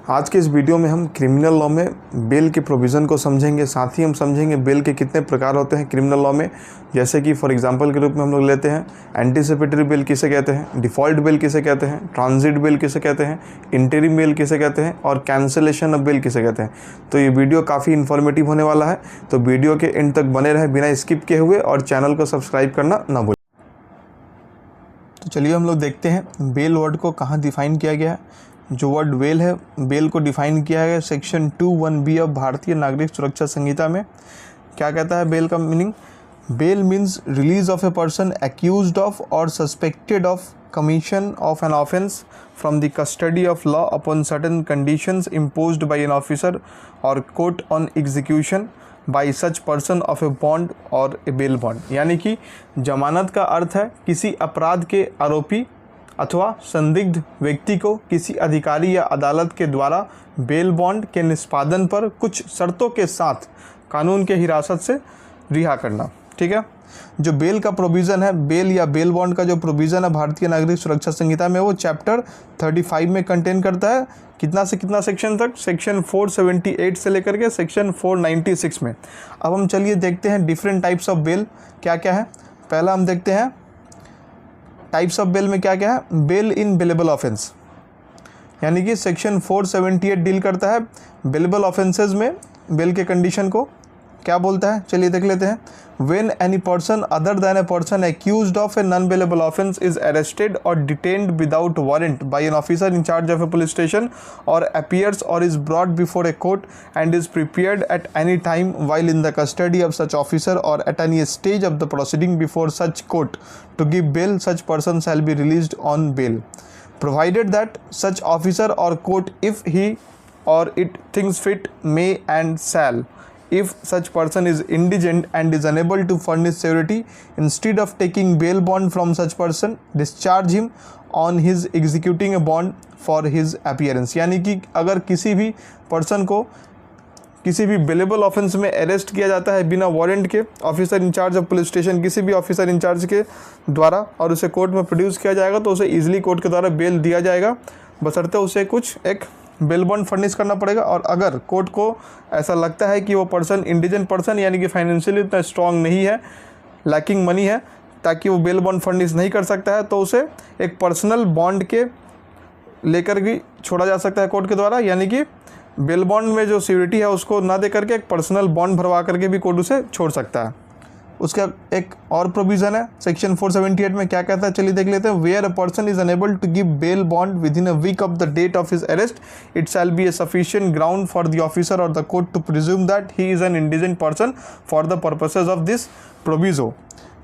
आज के इस वीडियो में हम क्रिमिनल लॉ में बेल के प्रोविज़न को समझेंगे, साथ ही हम समझेंगे बेल के कितने प्रकार होते हैं क्रिमिनल लॉ में। जैसे कि फॉर एग्जांपल के रूप में हम लोग लेते हैं एंटीसिपेटरी बेल किसे कहते हैं, डिफ़ॉल्ट बेल किसे कहते हैं, ट्रांजिट बेल किसे कहते हैं, इंटरिम बेल किसे कहते हैं और कैंसिलेशन ऑफ बेल किसे कहते हैं। तो ये वीडियो काफ़ी इन्फॉर्मेटिव होने वाला है, तो वीडियो के एंड तक बने रहें बिना स्किप किए हुए और चैनल को सब्सक्राइब करना ना भूलें। तो चलिए हम लोग देखते हैं बेल वर्ड को कहाँ डिफ़ाइन किया गया है। जो वर्ड बेल है, बेल को डिफ़ाइन किया गया सेक्शन 2(1)(b) ऑफ भारतीय नागरिक सुरक्षा संहिता में। क्या कहता है बेल का meaning? Bail means release of a person accused of or suspected of commission of an offence from the custody of law upon certain conditions imposed by an officer or court on execution by such person of a bond or a bail bond. यानी कि जमानत का अर्थ है किसी अपराध के आरोपी अथवा संदिग्ध व्यक्ति को किसी अधिकारी या अदालत के द्वारा बेल बॉन्ड के निष्पादन पर कुछ शर्तों के साथ कानून के हिरासत से रिहा करना। ठीक है, जो बेल का प्रोविज़न है, बेल या बेल बॉन्ड का जो प्रोविज़न है भारतीय नागरिक सुरक्षा संहिता में, वो चैप्टर 35 में कंटेन करता है। कितना से कितना सेक्शन तक? सेक्शन 478 से लेकर के सेक्शन 496 में। अब हम चलिए देखते हैं डिफरेंट टाइप्स ऑफ बेल क्या क्या है। पहला हम देखते हैं टाइप्स ऑफ बेल में क्या क्या है। बेल इन बेलेबल ऑफेंस, यानी कि सेक्शन 478 डील करता है बेलेबल ऑफेंसेस में बेल के कंडीशन को। क्या बोलता है चलिए देख लेते हैं। When any person other than a person accused of a non bailable offence is arrested or detained without warrant by an officer in charge of a police station or appears or is brought before a court and is prepared at any time while in the custody of such officer or at any stage of the proceeding before such court to give bail, such person shall be released on bail, provided that such officer or court, if he or it thinks fit, may and shall, if such person is indigent and is unable to furnish security, instead of taking bail bond from such person, discharge him on his executing a bond for his appearance। यानी कि अगर किसी भी person को किसी भी bailable offence में arrest किया जाता है बिना वारंट के, officer in charge of police station किसी भी ऑफिसर इंचार्ज के द्वारा, और उसे कोर्ट में प्रोड्यूस किया जाएगा, तो उसे इजीली कोर्ट के द्वारा बेल दिया जाएगा, बशर्ते उसे कुछ एक बेल बॉन्ड फर्निश करना पड़ेगा। और अगर कोर्ट को ऐसा लगता है कि वो पर्सन इंडिजेंट पर्सन यानी कि फाइनेंशियली इतना स्ट्रॉन्ग नहीं है, लैकिंग मनी है ताकि वो बेल बॉन्ड फर्निश नहीं कर सकता है, तो उसे एक पर्सनल बॉन्ड के लेकर भी छोड़ा जा सकता है कोर्ट के द्वारा। यानी कि बेल बॉन्ड में जो सिक्योरिटी है उसको ना दे करके एक पर्सनल बॉन्ड भरवा करके भी कोर्ट उसे छोड़ सकता है। उसका एक और प्रोविज़न है सेक्शन 478 में। क्या कहता है चलिए देख लेते हैं। Where a person is unable to give bail bond within a week of the date of his arrest, it shall be a sufficient ground for the officer or the court to presume that he is an indigent person for the purposes of this proviso.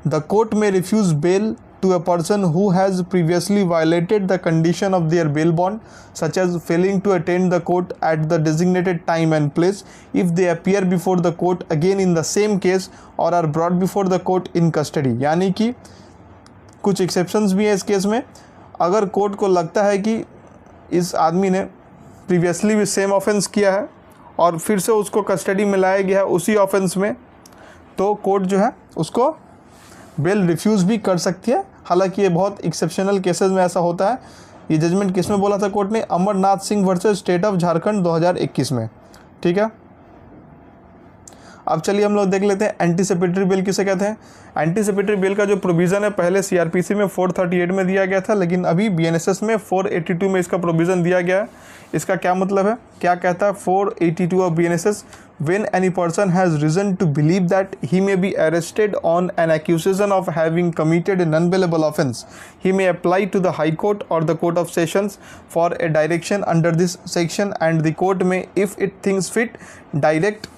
The court may refuse bail to a person who has previously violated the condition of their bail bond, such as failing to attend the court at the designated time and place, if they appear before the court again in the same case or are brought before the court in custody। यानी कि कुछ exceptions भी है इस case में। अगर court को लगता है कि इस आदमी ने प्रीवियसली भी सेम ऑफेंस किया है और फिर से उसको कस्टडी में लाया गया है उसी ऑफेंस में, तो कोर्ट जो है उसको बेल रिफ्यूज़ भी कर सकती है। हालांकि ये बहुत एक्सेप्शनल केसेस में ऐसा होता है। ये जजमेंट किस में बोला था कोर्ट ने? Amarnath Singh versus state of Jharkhand 2021 में। ठीक है, अब चलिए हम लोग देख लेते हैं एंटीसिपेटरी बेल किसे कहते हैं। एंटीसिपेटरी बेल का जो प्रोविज़न है पहले सीआरपीसी में 438 में दिया गया था, लेकिन अभी बीएनएसएस में 482 में इसका प्रोविज़न दिया गया है। इसका क्या मतलब है, क्या कहता है 482 of BNSS? When any person has reason to believe that he may be arrested on an accusation of having committed a non-bailable offence, he may apply to the High Court or the Court of Sessions for a direction under this section, and the court may, if it thinks fit, direct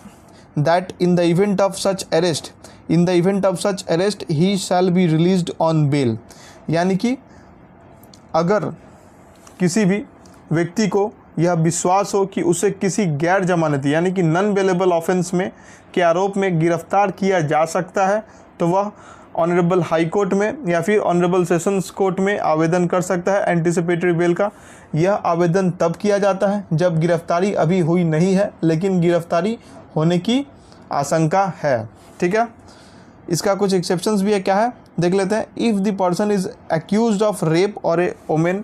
that in the event of such arrest, he shall be released on bail। यानी कि अगर किसी भी व्यक्ति को यह विश्वास हो कि उसे किसी गैर जमानती यानी कि नॉन बेलेबल ऑफेंस में के आरोप में गिरफ्तार किया जा सकता है, तो वह ऑनरेबल हाई कोर्ट में या फिर ऑनरेबल सेशंस कोर्ट में आवेदन कर सकता है एंटीसिपेटरी बेल का। यह आवेदन तब किया जाता है जब गिरफ्तारी अभी हुई नहीं है लेकिन गिरफ्तारी होने की आशंका है। ठीक है, इसका कुछ एक्सेप्शंस भी है। क्या है देख लेते हैं। If the person is accused of rape और ए women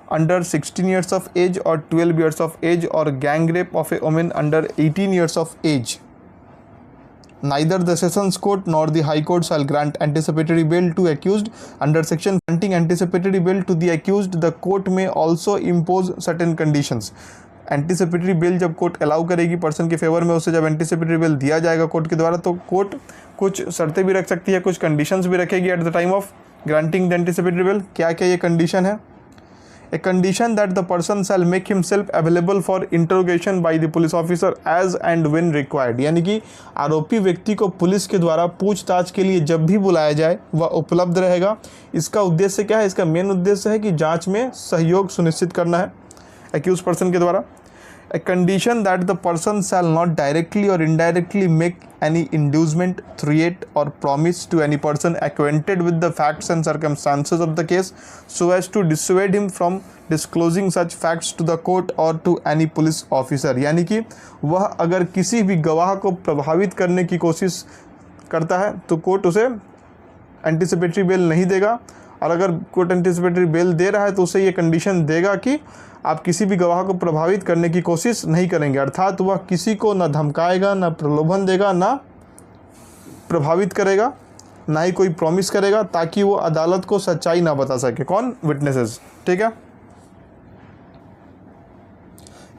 under 16 years of age or 12 years of age or gang rape of a woman under 18 years of age. Neither the Sessions Court nor the High Court shall grant anticipatory bail to accused. Under section granting anticipatory bail to the accused, the court may also impose certain conditions. Anticipatory bail जब court allow करेगी person के favour में, उसे जब anticipatory bail दिया जाएगा court के द्वारा, तो कोर्ट कुछ शर्तें भी रख सकती है, कुछ कंडीशंस भी रखेगी eight the time of granting the anticipatory bail. क्या क्या ये कंडीशन है? A condition that the person shall make himself available for interrogation by the police officer as and when required. यानी कि आरोपी व्यक्ति को पुलिस के द्वारा पूछताछ के लिए जब भी बुलाया जाए वह उपलब्ध रहेगा. इसका उद्देश्य क्या है? इसका मेन उद्देश्य है कि जांच में सहयोग सुनिश्चित करना है एक्यूज पर्सन के द्वारा. A condition that the person shall not directly or indirectly make any inducement, threat or promise to any person acquainted with the facts and circumstances of the case so as to dissuade him from disclosing such facts to the court or to any police officer. यानी कि वह अगर किसी भी गवाह को प्रभावित करने की कोशिश करता है तो कोर्ट उसे एंटीसिपेटरी बेल नहीं देगा, और अगर कोर्ट एंटीसिपेटरी बेल दे रहा है तो उसे ये कंडीशन देगा कि आप किसी भी गवाह को प्रभावित करने की कोशिश नहीं करेंगे. अर्थात वह किसी को न धमकाएगा, न प्रलोभन देगा, न प्रभावित करेगा, ना ही कोई प्रॉमिस करेगा ताकि वो अदालत को सच्चाई ना बता सके. कौन? विटनेसेस. ठीक है.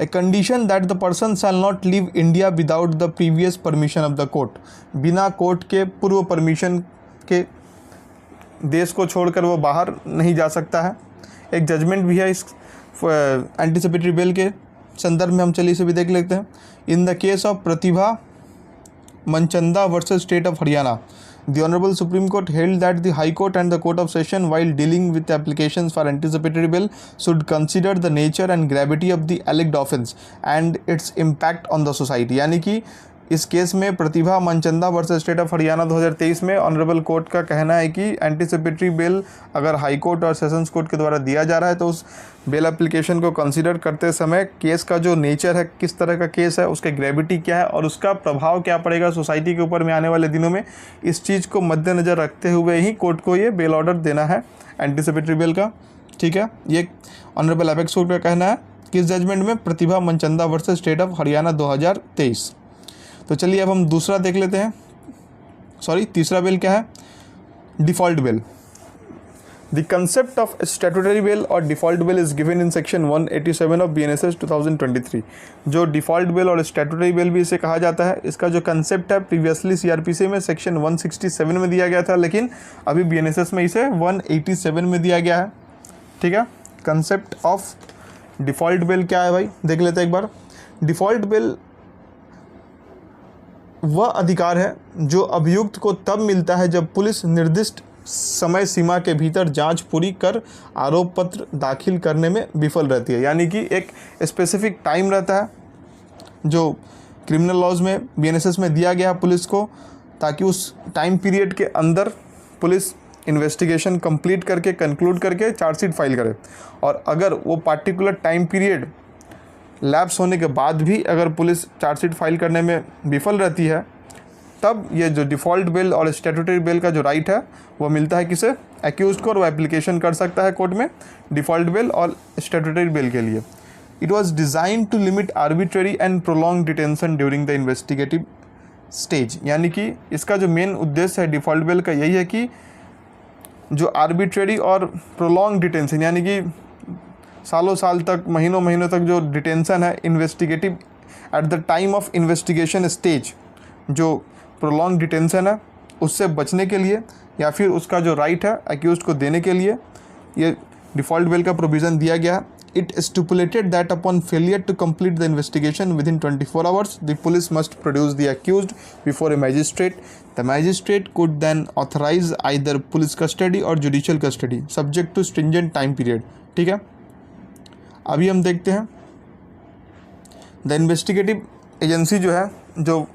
A condition that the person shall not leave India without the previous permission of the court. बिना कोर्ट के पूर्व परमिशन के देश को छोड़कर वो बाहर नहीं जा सकता है. एक जजमेंट भी है इस एंटीसिपेटरी बेल के संदर्भ में, हम चलिए इसे भी देख लेते हैं. In the case of Pratibha Manchanda versus state of Haryana, the Honorable Supreme Court held that the High Court and the Court of Session, while dealing with applications for anticipatory bail, should consider the nature and gravity of the alleged offence and its impact on the society. यानी कि इस case में Pratibha Manchanda versus state of Haryana 2023 में honourable court का कहना है कि anticipatory bail अगर हाई कोर्ट और सेशंस कोर्ट के द्वारा दिया जा रहा है तो उस बेल एप्लीकेशन को कंसीडर करते समय केस का जो नेचर है, किस तरह का केस है, उसके ग्रेविटी क्या है और उसका प्रभाव क्या पड़ेगा सोसाइटी के ऊपर में आने वाले दिनों में, इस चीज़ को मद्देनज़र रखते हुए ही कोर्ट को ये बेल ऑर्डर देना है एंटीसिपेटरी बेल का. ठीक है. ये ऑनरेबल एपेक्स कोर्ट का कहना है किस जजमेंट में? Pratibha Manchanda versus state of Haryana 2023. तो चलिए अब हम दूसरा देख लेते हैं. तीसरा बेल क्या है? Default bail. The concept of statutory bail or default bail is given in section 187 of BNSS 2023. जो डिफ़ॉल्ट बेल और स्टैट्यूटरी बेल भी इसे कहा जाता है, इसका जो कंसेप्ट है प्रीवियसली CRPC में सेक्शन 167 में दिया गया था, लेकिन अभी BNSS में इसे 187 में दिया गया है. ठीक है. कंसेप्ट ऑफ डिफ़ॉल्ट बेल क्या है भाई, देख लेते हैं एक बार. डिफ़ॉल्ट बेल वह अधिकार है जो अभियुक्त को तब मिलता है जब पुलिस निर्दिष्ट समय सीमा के भीतर जांच पूरी कर आरोप पत्र दाखिल करने में विफल रहती है. यानी कि एक स्पेसिफिक टाइम रहता है जो क्रिमिनल लॉज में BNSS में दिया गया है पुलिस को, ताकि उस टाइम पीरियड के अंदर पुलिस इन्वेस्टिगेशन कंप्लीट करके कंक्लूड करके चार्जशीट फाइल करे. और अगर वो पार्टिकुलर टाइम पीरियड लैप्स होने के बाद भी अगर पुलिस चार्जशीट फाइल करने में विफल रहती है, तब ये जो डिफ़ॉल्ट बेल और स्टैट्यूटरी बेल का जो राइट है वो मिलता है किसे? एक्यूज्ड को, और वो एप्लीकेशन कर सकता है कोर्ट में डिफ़ॉल्ट बेल और स्टैट्यूटरी बेल के लिए. It was designed to limit arbitrary and prolong detention during the investigative stage. यानी कि इसका जो मेन उद्देश्य है डिफ़ॉल्ट बेल का यही है कि जो आर्बिट्रेरी और प्रोलॉन्ग डिटेंशन, यानी कि सालों साल तक, महीनों महीनों तक जो डिटेंशन है investigative eight the time of investigation stage, जो प्रोलॉन्ग डिटेंशन है उससे बचने के लिए या फिर उसका जो राइट है एक्यूज्ड को देने के लिए ये डिफ़ॉल्ट बेल का प्रोविज़न दिया गया. It stipulated that upon failure to complete the investigation within 24 hours the police must produce the accused before a magistrate. The magistrate could then authorise either police custody or judicial custody subject to stringent time period. ठीक है. अभी हम देखते हैं the investigative agency जो है जो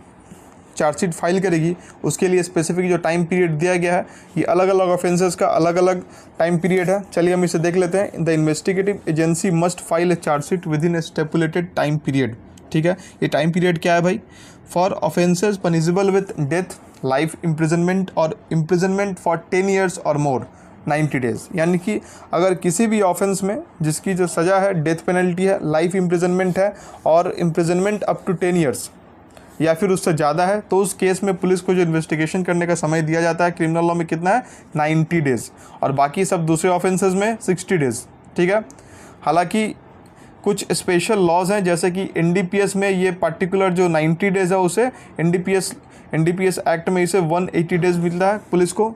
chargesheet file करेगी उसके लिए स्पेसिफिक जो टाइम पीरियड दिया गया है, ये अलग अलग ऑफेंसेस का अलग अलग टाइम पीरियड है. चलिए हम इसे देख लेते हैं. The investigative agency must file a chargesheet within a stipulated time period. ठीक है. ये टाइम पीरियड क्या है भाई? For offences punishable with death, life imprisonment or imprisonment for 10 years और मोर 90 डेज़। यानी कि अगर किसी भी ऑफेंस में जिसकी जो सज़ा है डेथ पेनल्टी है, लाइफ इम्प्रिजनमेंट है और इम्प्रिजनमेंट अप टू 10 ईयर्स या फिर उससे ज़्यादा है, तो उस केस में पुलिस को जो इन्वेस्टिगेशन करने का समय दिया जाता है क्रिमिनल लॉ में कितना है, 90 डेज़, और बाकी सब दूसरे ऑफेंसेस में 60 डेज़। ठीक है। हालांकि कुछ स्पेशल लॉज हैं, जैसे कि एनडीपीएस में ये पर्टिकुलर जो 90 डेज़ है उसे एनडीपीएस एक्ट में इसे 180 डेज़ मिलता है पुलिस को।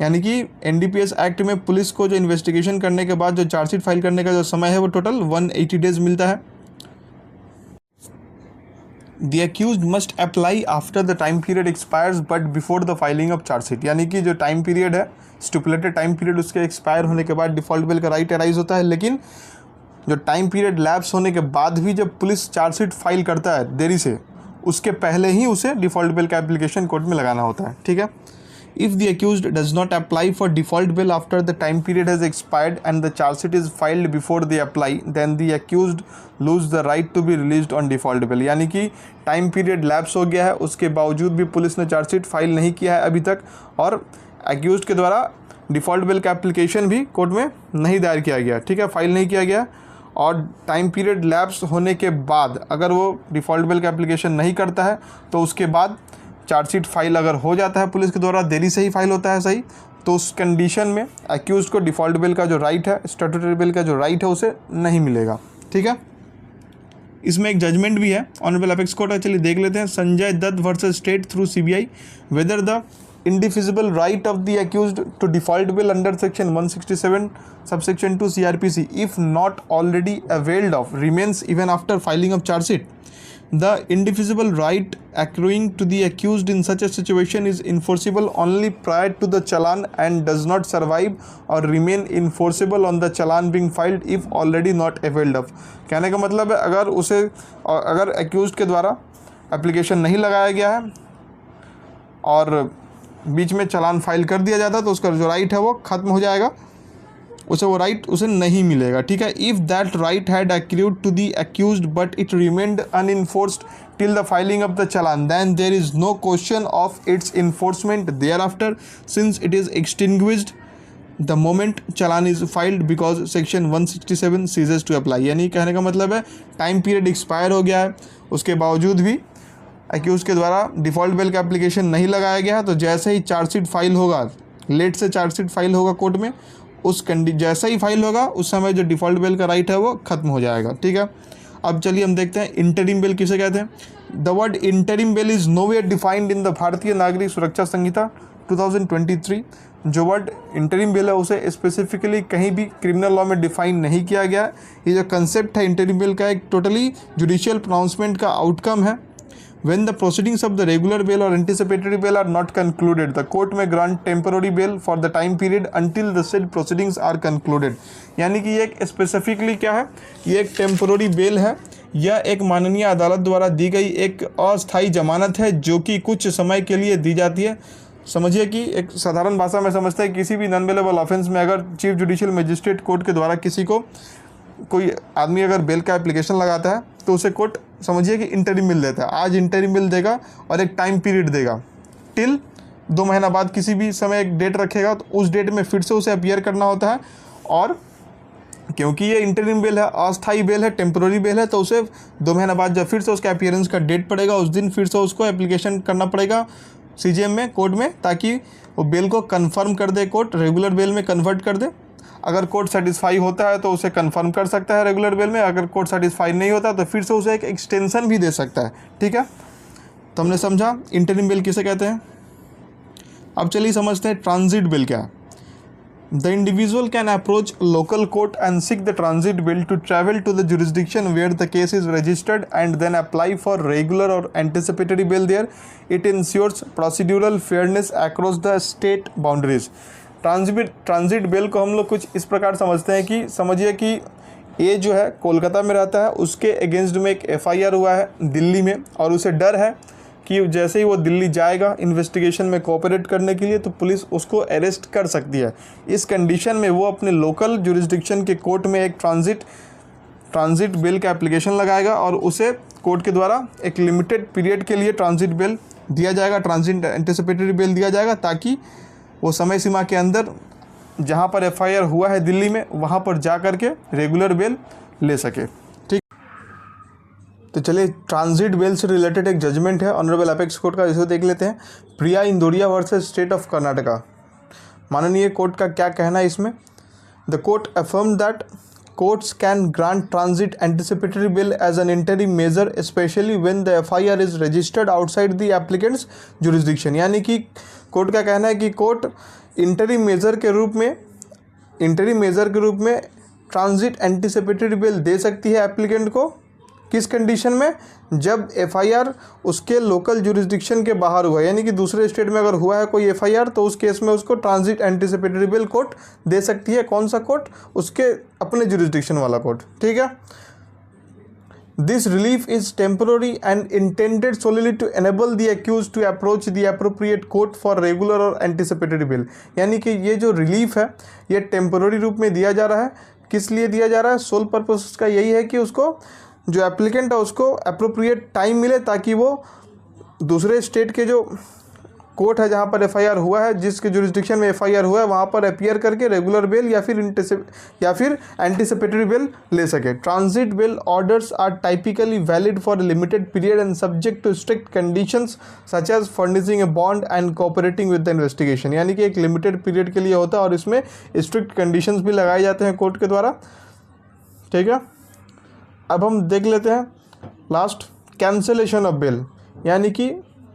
यानी कि एनडीपीएस एक्ट में पुलिस को जो इन्वेस्टिगेशन करने के बाद जो चार्जशीट फाइल करने का जो समय है वो टोटल 180 डेज़ मिलता है। The accused must apply after the time period expires but before the filing of charge sheet। यानी कि जो टाइम पीरियड है, स्टिपुलेटेड टाइम पीरियड, उसके एक्सपायर होने के बाद डिफ़ॉल्ट बेल का राइट अराइज होता है, लेकिन जो टाइम पीरियड लैप्स होने के बाद भी जब पुलिस चार्जशीट फाइल करता है देरी से, उसके पहले ही उसे डिफ़ॉल्ट बेल का एप्लीकेशन कोर्ट में लगाना होता है। ठीक है। If the accused does not apply for default bail after the time period has expired and the charge sheet is filed before they apply, then the accused lose the right to be released on default bail। यानी कि time period lapse हो गया है, उसके बावजूद भी police ने charge sheet file नहीं किया है अभी तक, और अक्यूज्ड के द्वारा डिफ़ॉल्ट बेल का एप्लीकेशन भी कोर्ट में नहीं दायर किया गया। ठीक है, फाइल नहीं किया गया, और टाइम पीरियड लैप्स होने के बाद अगर वो डिफ़ॉल्ट बेल का एप्लीकेशन नहीं करता है तो उसके बाद चार्जशीट फाइल अगर हो जाता है पुलिस के द्वारा, देरी से ही फाइल होता है सही, तो उस कंडीशन में अक्यूज़ड को डिफ़ॉल्ट बेल का जो राइट है, स्टैट्यूटरी बेल का जो राइट है, उसे नहीं मिलेगा। ठीक है। इसमें एक जजमेंट भी है, ऑनरेबल एपेक्स कोर्ट है, चलिए देख लेते हैं। Sanjay Dutt versus state through CBI, whether the indivisible right of the accused to default bail under section 167 subsection 2 CRPC if not already availed of remains even after filing of charge sheet. The indivisible right accruing to the accused in such a situation is enforceable only prior to the challan and does not survive or remain enforceable on the challan being filed if already not availed of। कहने का मतलब है अगर accused के द्वारा application नहीं लगाया गया है और बीच में चालान फाइल कर दिया जाता है तो उसका जो राइट है वो ख़त्म हो जाएगा, उसे वो राइट उसे नहीं मिलेगा। ठीक है। If that right had accrued to the accused but it remained unenforced till the filing of the challan, then there is no question of its enforcement thereafter since it is extinguished the moment challan is filed because section 167 ceases to apply. यानी कहने का मतलब है time period expire हो गया है, उसके बावजूद भी अक्यूज के द्वारा डिफ़ॉल्ट बेल का एप्लीकेशन नहीं लगाया गया, तो जैसे ही चार्जशीट फाइल होगा, लेट से चार्जशीट फाइल होगा कोर्ट में, जैसा ही फाइल होगा उस समय जो डिफ़ॉल्ट बेल का राइट है वो ख़त्म हो जाएगा। ठीक है। अब चलिए हम देखते हैं इंटरिम बेल किसे कहते हैं। The word interim bell is nowhere defined in the भारतीय नागरिक सुरक्षा संहिता 2023। जो वर्ड इंटरिम बेल है उसे स्पेसिफिकली कहीं भी क्रिमिनल लॉ में डिफाइन नहीं किया गया। ये जो कंसेप्ट है इंटरिम बेल का, एक टोटली जुडिशियल प्रोनाउंसमेंट का आउटकम है। When the proceedings of the regular bail or anticipatory bail are not concluded, the court may grant temporary bail for the time period until the said proceedings are concluded। यानी कि ये एक specifically क्या है, ये एक temporary bell है या एक माननीय अदालत द्वारा दी गई एक अस्थायी जमानत है जो कि कुछ समय के लिए दी जाती है। समझिए कि एक साधारण भाषा में समझते हैं, किसी भी नॉन बेलेबल ऑफेंस में अगर चीफ जुडिशियल मजिस्ट्रेट कोर्ट के द्वारा किसी को, कोई आदमी अगर बेल का एप्लीकेशन लगाता है तो उसे कोर्ट समझिए कि इंटरिम बिल देता है। आज इंटरिम बिल देगा और एक टाइम पीरियड देगा टिल 2 महीना बाद किसी भी समय एक डेट रखेगा, तो उस डेट में फिर से उसे अपीयर करना होता है। और क्योंकि ये इंटरिम बेल है, अस्थायी बेल है, टेम्पोररी बेल है, तो उसे 2 महीना बाद जब फिर से उसका अपीयरेंस का डेट पड़ेगा, उस दिन फिर से उसको एप्लीकेशन करना पड़ेगा सीजीएम में, कोर्ट में, ताकि वो बेल को कन्फर्म कर दे, कोर्ट रेगुलर बेल में कन्वर्ट कर दे। अगर कोर्ट सेटिस्फाई होता है तो उसे कंफर्म कर सकता है रेगुलर बेल में, अगर कोर्ट सेटिस्फाई नहीं होता तो फिर से उसे एक एक्सटेंशन भी दे सकता है। ठीक है। तो हमने समझा इंटरिम बेल किसे कहते हैं। अब चलिए समझते हैं ट्रांजिट बेल क्या है। The individual can approach local court and seek the transit bail to travel to the jurisdiction where the case is registered and then apply for regular और anticipatory bail there. It ensures procedural fairness across the state boundaries. Transit bail को हम लोग कुछ इस प्रकार समझते हैं कि समझिए कि ये जो है कोलकाता में रहता है, उसके अगेंस्ट में एक एफआईआर हुआ है दिल्ली में, और उसे डर है कि जैसे ही वो दिल्ली जाएगा इन्वेस्टिगेशन में कोऑपरेट करने के लिए तो पुलिस उसको अरेस्ट कर सकती है। इस कंडीशन में वो अपने लोकल जुरिस्डिक्शन के कोर्ट में एक ट्रांजिट बेल का एप्लीकेशन लगाएगा और उसे कोर्ट के द्वारा एक लिमिटेड पीरियड के लिए ट्रांजिट बेल दिया जाएगा, ट्रांजिट एंटिसिपेटरी बेल दिया जाएगा, ताकि वो समय सीमा के अंदर जहाँ पर एफआईआर हुआ है दिल्ली में वहाँ पर जा कर के रेगुलर बेल ले सके। ठीक, तो चलिए ट्रांजिट बेल से रिलेटेड एक जजमेंट है ऑनरेबल एपेक्स कोर्ट का, इसे देख लेते हैं। Priya Indoria versus state of Karnataka. माननीय कोर्ट का क्या कहना है इसमें? The court affirm that courts can grant transit anticipatory bail as an interim measure especially when the FIR is registered outside the applicant's jurisdiction। यानी कि कोर्ट का कहना है कि कोर्ट इंटरिम मेजर के रूप में ट्रांजिट एंटिसिपेटरी बेल दे सकती है एप्लीकेंट को। किस कंडीशन में? जब एफआईआर उसके लोकल जुरिस्डिक्शन के बाहर हुआ, यानी कि दूसरे स्टेट में अगर हुआ है कोई एफआईआर तो उस केस में उसको ट्रांजिट एंटिसिपेटरी बेल कोर्ट दे सकती है। कौन सा कोर्ट? उसके अपने जुरिस्डिक्शन वाला कोर्ट। ठीक है। This relief is temporary and intended solely to enable the accuse to approach the appropriate court for regular और एंटिसिपेटरी बेल। यानी कि ये जो रिलीफ है ये टेम्पररी रूप में दिया जा रहा है। किस लिए दिया जा रहा है? सोल पर्पस का यही है कि उसको जो एप्लीकेंट है उसको अप्रोप्रिएट टाइम मिले ताकि वो दूसरे स्टेट के जो कोर्ट है जहाँ पर एफआईआर हुआ है, जिसके जुरिस्डिक्शन में एफआईआर हुआ है, वहाँ पर अपीयर करके रेगुलर बेल या फिर एंटिसिपेटरी बेल ले सके। Transit bail orders are typically valid for limited period and subject to strict conditions such as furnishing a bond and cooperating with the investigation. यानी कि एक लिमिटेड पीरियड के लिए होता है और इसमें स्ट्रिक्ट कंडीशंस भी लगाए जाते हैं कोर्ट के द्वारा। ठीक है। अब हम देख लेते हैं लास्ट, कैंसिलेशन ऑफ बेल। यानी कि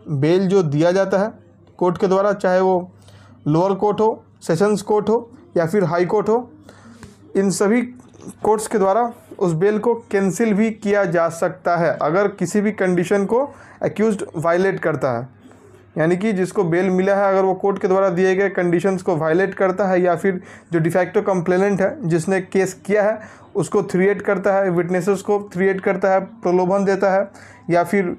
बेल जो दिया जाता है कोर्ट के द्वारा, चाहे वो लोअर कोर्ट हो, सेशंस कोर्ट हो या फिर हाई कोर्ट हो, इन सभी कोर्ट्स के द्वारा उस बेल को कैंसिल भी किया जा सकता है अगर किसी भी कंडीशन को एक्यूज्ड वायलेट करता है। यानी कि जिसको बेल मिला है अगर वो कोर्ट के द्वारा दिए गए कंडीशंस को वायलेट करता है या फिर जो डिफैक्टो कंप्लेनेंट है जिसने केस किया है उसको थ्रिएट करता है, विटनेसेस को थ्रिएट करता है, प्रलोभन देता है या फिर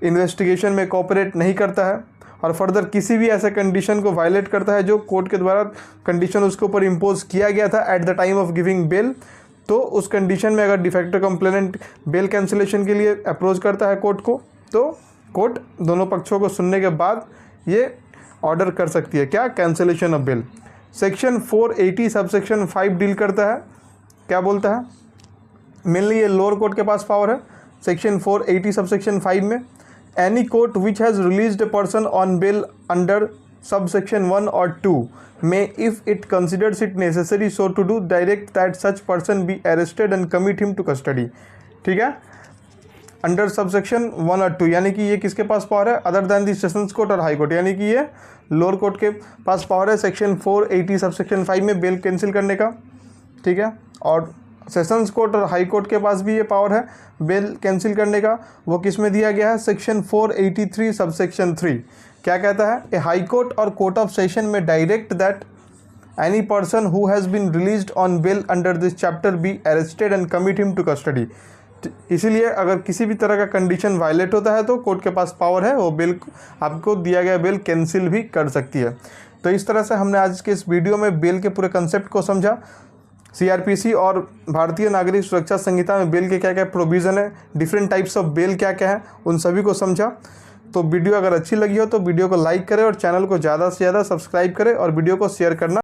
इन्वेस्टिगेशन में कोऑपरेट नहीं करता है और फर्दर किसी भी ऐसे कंडीशन को वायलेट करता है जो कोर्ट के द्वारा कंडीशन उसके ऊपर इम्पोज किया गया था at the time of giving bail, तो उस कंडीशन में अगर डिफैक्टो कंप्लेनेंट बेल कैंसिलेशन के लिए अप्रोच करता है कोर्ट को, तो कोर्ट दोनों पक्षों को सुनने के बाद ये ऑर्डर कर सकती है। क्या? Cancellation of bail. Section 480 subsection 5 deal करता है, क्या बोलता है? मेनली ये लोअर कोर्ट के पास पावर है। सेक्शन 480 सबसेक्शन 5 में any court which has released a person on bail under subsection 1 और 2 may, if it considers it necessary so to do, direct that such person be arrested and commit him to custody। ठीक है। Under subsection 1 और 2 यानी कि ये किसके पास power है? Other than the sessions court और हाई कोर्ट। यानी कि ये लोअर कोर्ट के पास पावर है सेक्शन 480 सबसेक्शन 5 में बेल कैंसिल करने का। ठीक है। और सेशंस कोर्ट और हाई कोर्ट के पास भी ये पावर है बेल कैंसिल करने का। वो किस में दिया गया है? Section 483 subsection 3। क्या कहता है? ए हाई कोर्ट और कोर्ट ऑफ सेशन में direct that any person who has been released on bail under this chapter be arrested and commit him to custody. इसीलिए अगर किसी भी तरह का कंडीशन वायलेट होता है तो कोर्ट के पास पावर है वो बेल, आपको दिया गया बेल कैंसिल भी कर सकती है। तो इस तरह से हमने आज के इस वीडियो में बेल के पूरे कंसेप्ट को समझा। सीआरपीसी और भारतीय नागरिक सुरक्षा संहिता में बेल के क्या क्या प्रोविज़न है, डिफरेंट टाइप्स ऑफ बेल क्या क्या है, उन सभी को समझा। तो वीडियो अगर अच्छी लगी हो तो वीडियो को लाइक करें और चैनल को ज़्यादा से ज़्यादा सब्सक्राइब करें और वीडियो को शेयर करना